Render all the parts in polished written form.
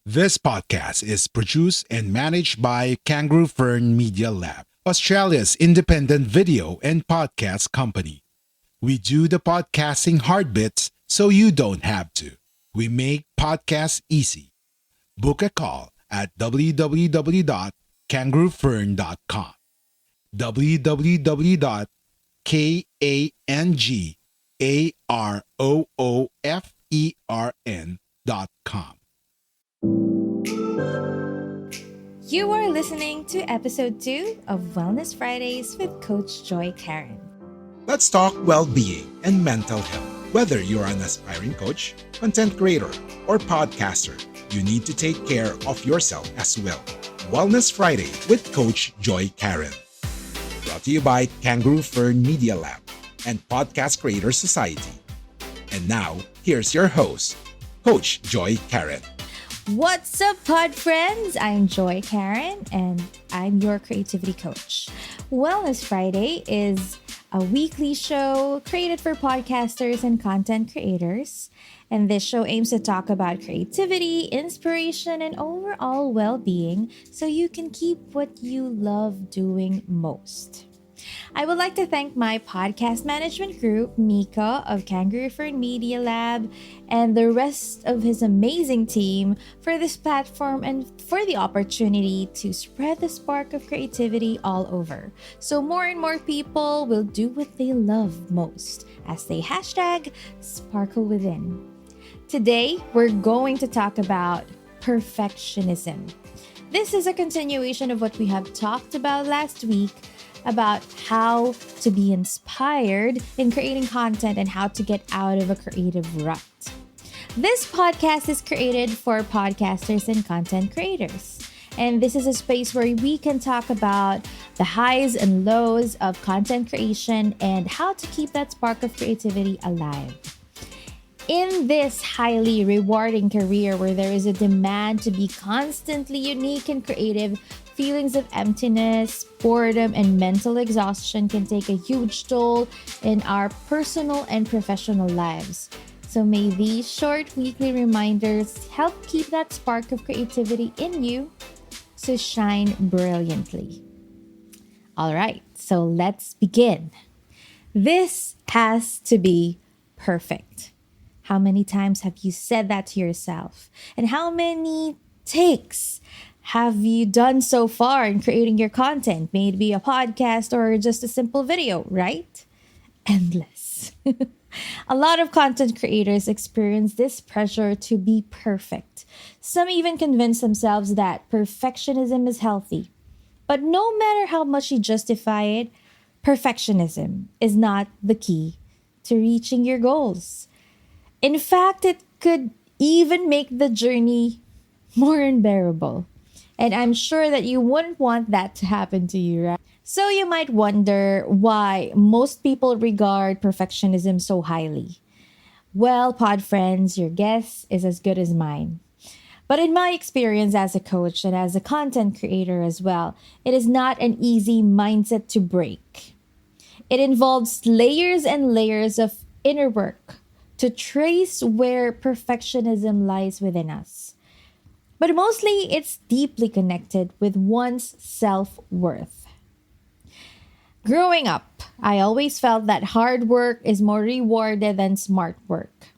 This podcast is produced and managed by Kangaroo Fern Media Lab, Australia's independent video and podcast company. We do the podcasting hard bits so you don't have to. We make podcasts easy. Book a call at www.kangaroofern.com. www.kangaroofern.com. You are listening to episode 2 of Wellness Fridays with Coach Joy Karen. Let's talk well-being and mental health. Whether you're an aspiring coach, content creator, or podcaster, you need to take care of yourself as well. Wellness Friday with Coach Joy Karen. Brought to you by Kangaroo Fern Media Lab and Podcast Creator Society. And now, here's your host, Coach Joy Karen. What's up, pod friends? I'm Joy Karen, and I'm your creativity coach. Wellness Friday is a weekly show created for podcasters and content creators. And this show aims to talk about creativity, inspiration, and overall well-being so you can keep what you love doing most. I would like to thank my podcast management group, Mika of Kangaroo Fern Media Lab, and the rest of his amazing team for this platform and for the opportunity to spread the spark of creativity all over. So more and more people will do what they love most as they hashtag sparkle within. Today, we're going to talk about perfectionism. This is a continuation of what we have talked about last week about how to be inspired in creating content and how to get out of a creative rut. This podcast is created for podcasters and content creators. And this is a space where we can talk about the highs and lows of content creation and how to keep that spark of creativity alive. In this highly rewarding career where there is a demand to be constantly unique and creative, feelings of emptiness, boredom, and mental exhaustion can take a huge toll in our personal and professional lives. So may these short weekly reminders help keep that spark of creativity in you to shine brilliantly. All right, so let's begin. This has to be perfect. How many times have you said that to yourself? And how many takes have you done so far in creating your content? May it be a podcast or just a simple video, right? Endless. A lot of content creators experience this pressure to be perfect. Some even convince themselves that perfectionism is healthy. But no matter how much you justify it, perfectionism is not the key to reaching your goals. In fact, it could even make the journey more unbearable. And I'm sure that you wouldn't want that to happen to you, right? So you might wonder why most people regard perfectionism so highly. Well, pod friends, your guess is as good as mine. But in my experience as a coach and as a content creator as well, it is not an easy mindset to break. It involves layers and layers of inner work to trace where perfectionism lies within us. But mostly, it's deeply connected with one's self-worth. Growing up, I always felt that hard work is more rewarded than smart work.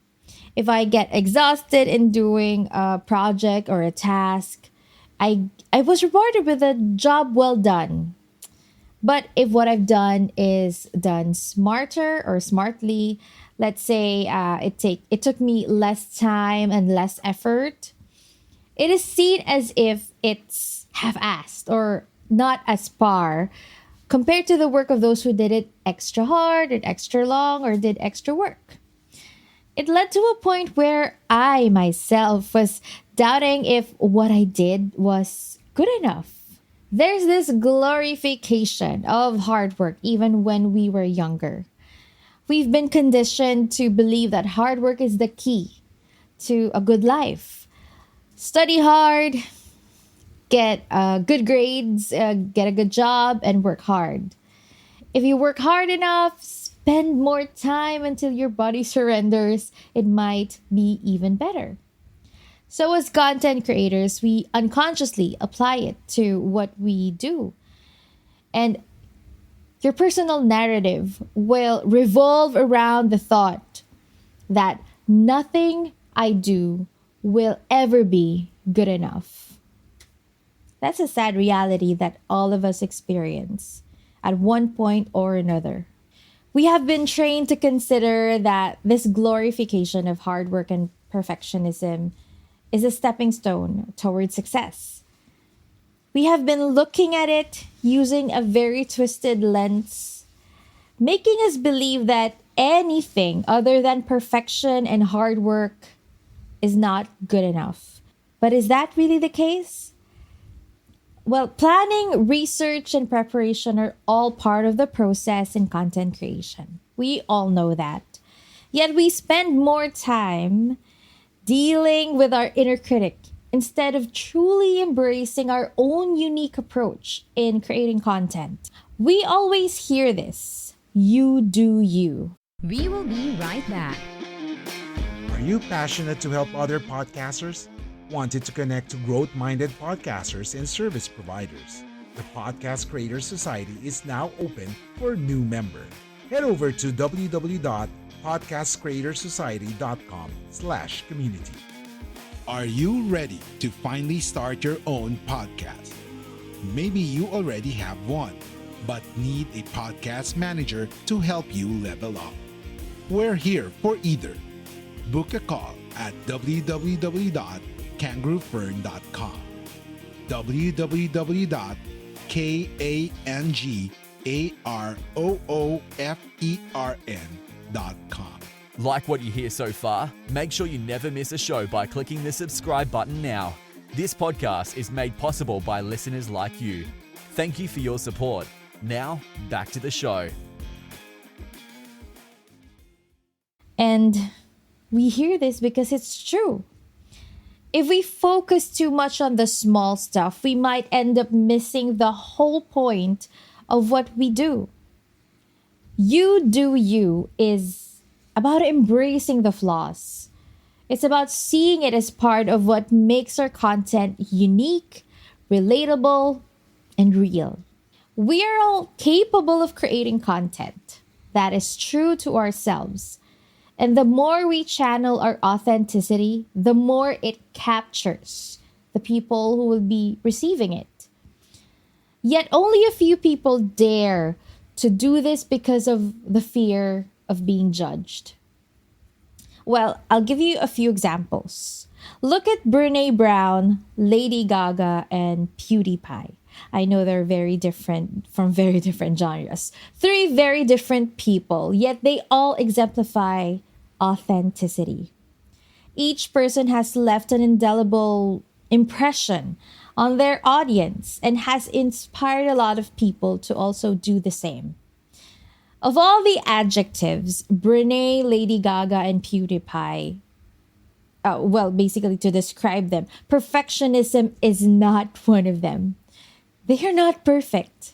If I get exhausted in doing a project or a task, I was rewarded with a job well done. But if what I've done is done smarter or smartly, let's say it took me less time and less effort, it is seen as if it's half-assed or not as par compared to the work of those who did it extra hard, did extra long, or did extra work. It led to a point where I myself was doubting if what I did was good enough. There's this glorification of hard work even when we were younger. We've been conditioned to believe that hard work is the key to a good life. Study hard, get good grades, get a good job, and work hard. If you work hard enough, spend more time until your body surrenders, it might be even better. So, as content creators, we unconsciously apply it to what we do. And your personal narrative will revolve around the thought that nothing I do will ever be good enough. That's a sad reality that all of us experience at one point or another. We have been trained to consider that this glorification of hard work and perfectionism is a stepping stone towards success. We have been looking at it using a very twisted lens, making us believe that anything other than perfection and hard work is not good enough. But is that really the case? Well, planning, research, and preparation are all part of the process in content creation. We all know that. Yet we spend more time dealing with our inner critic instead of truly embracing our own unique approach in creating content. We always hear this: you do you. We will be right back. Are you passionate to help other podcasters? Wanted to connect to growth-minded podcasters and service providers? The Podcast Creators Society is now open for new members. Head over to www.podcastcreatorsociety.com/community. Are you ready to finally start your own podcast? Maybe you already have one, but need a podcast manager to help you level up. We're here for either. Book a call at www.kangaroofern.com, www.kangaroofern.com. Like what you hear so far? Make sure you never miss a show by clicking the subscribe button now. This podcast is made possible by listeners like you. Thank you for your support. Now, back to the show. And we hear this because it's true. If we focus too much on the small stuff, we might end up missing the whole point of what we do. You do you is about embracing the flaws. It's about seeing it as part of what makes our content unique, relatable, and real. We are all capable of creating content that is true to ourselves. And the more we channel our authenticity, the more it captures the people who will be receiving it. Yet only a few people dare to do this because of the fear of being judged. Well, I'll give you a few examples. Look at Brené Brown, Lady Gaga, and PewDiePie. I know they're very different from very different genres. Three very different people, yet they all exemplify authenticity. Each person has left an indelible impression on their audience and has inspired a lot of people to also do the same. Of all the adjectives, Brené, Lady Gaga, and PewDiePie, basically to describe them, perfectionism is not one of them. They are not perfect.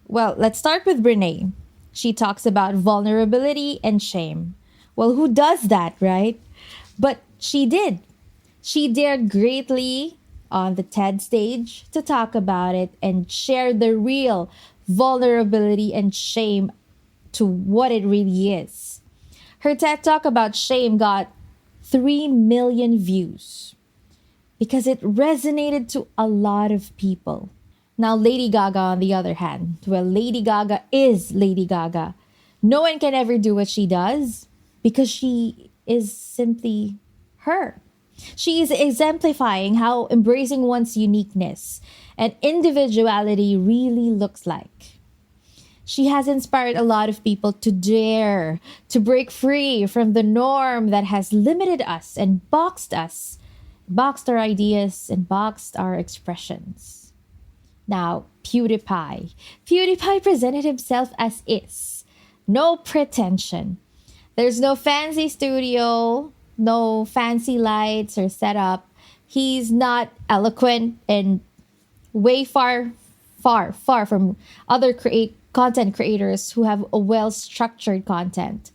Well, let's start with Brené. She talks about vulnerability and shame. Well, who does that, right? But she did. She dared greatly on the TED stage to talk about it and share the real vulnerability and shame to what it really is. Her TED Talk about shame got 3 million views because it resonated to a lot of people. Now, Lady Gaga, on the other hand, well, Lady Gaga is Lady Gaga. No one can ever do what she does because she is simply her. She is exemplifying how embracing one's uniqueness and individuality really looks like. She has inspired a lot of people to dare to break free from the norm that has limited us, boxed our ideas, and boxed our expressions. Now, PewDiePie. PewDiePie presented himself as is. No pretension. There's no fancy studio, no fancy lights or setup. He's not eloquent and way far from other content creators who have a well-structured content.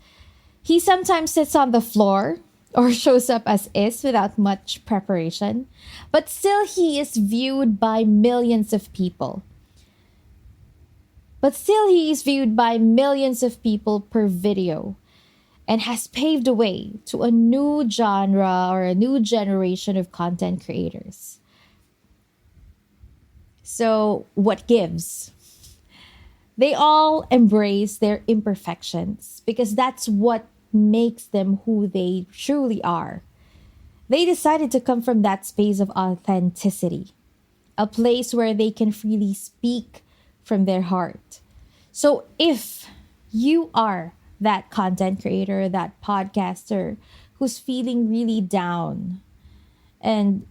He sometimes sits on the floor or shows up as is without much preparation, but still he is viewed by millions of people. Per video and has paved the way to a new genre or a new generation of content creators. So, what gives? They all embrace their imperfections because that's what makes them who they truly are. They decided to come from that space of authenticity, a place where they can freely speak from their heart. So if you are that content creator, that podcaster who's feeling really down, and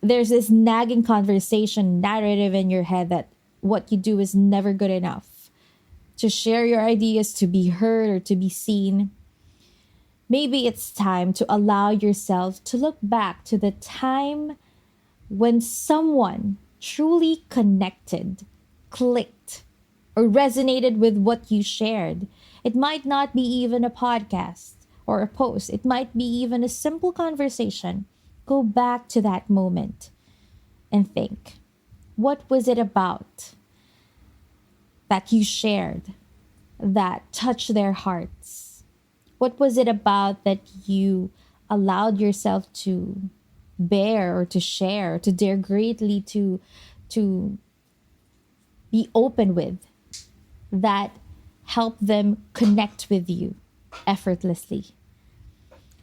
there's this nagging conversation narrative in your head that what you do is never good enough, to share your ideas, to be heard, or to be seen, maybe it's time to allow yourself to look back to the time when someone truly connected, clicked, or resonated with what you shared. It might not be even a podcast or a post, it might be even a simple conversation. Go back to that moment and think, what was it about that you shared that touched their hearts? What was it about that you allowed yourself to bear or to share, to dare greatly to be open with, that helped them connect with you effortlessly?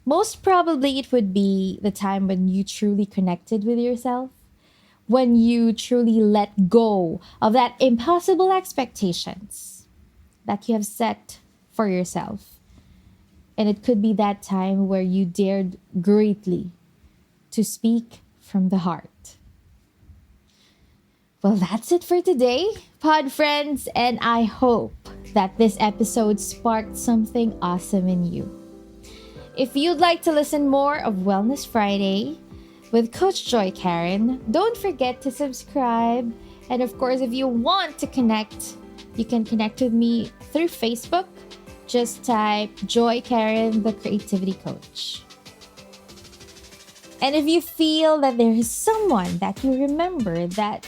Most probably it would be the time when you truly connected with yourself, when you truly let go of that impossible expectations that you have set for yourself. And it could be that time where you dared greatly to speak from the heart. Well, that's it for today, pod friends, and I hope that this episode sparked something awesome in you. If you'd like to listen more of Wellness Friday with Coach Joy Karen, don't forget to subscribe. And of course, if you want to connect, you can connect with me through Facebook. Just type Joy Karen, the Creativity Coach. And if you feel that there is someone that you remember that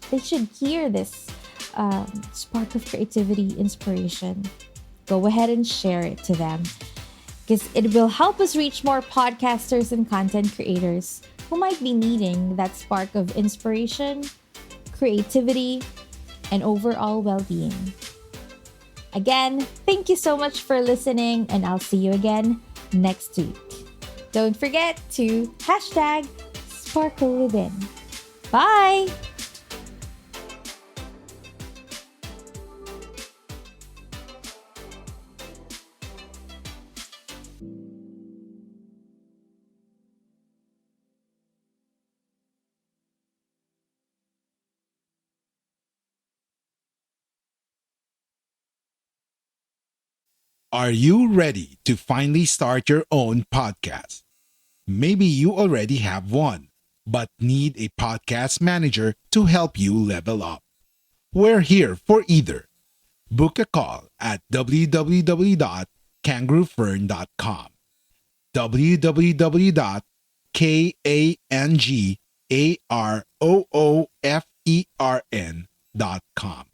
they should hear this spark of creativity, inspiration, go ahead and share it to them, because it will help us reach more podcasters and content creators who might be needing that spark of inspiration, creativity, and overall well-being. Again, thank you so much for listening, and I'll see you again next week. Don't forget to hashtag Sparkle Within. Bye! Are you ready to finally start your own podcast? Maybe you already have one, but need a podcast manager to help you level up. We're here for either. Book a call at www.kangaroofern.com. www.kangaroofern.com.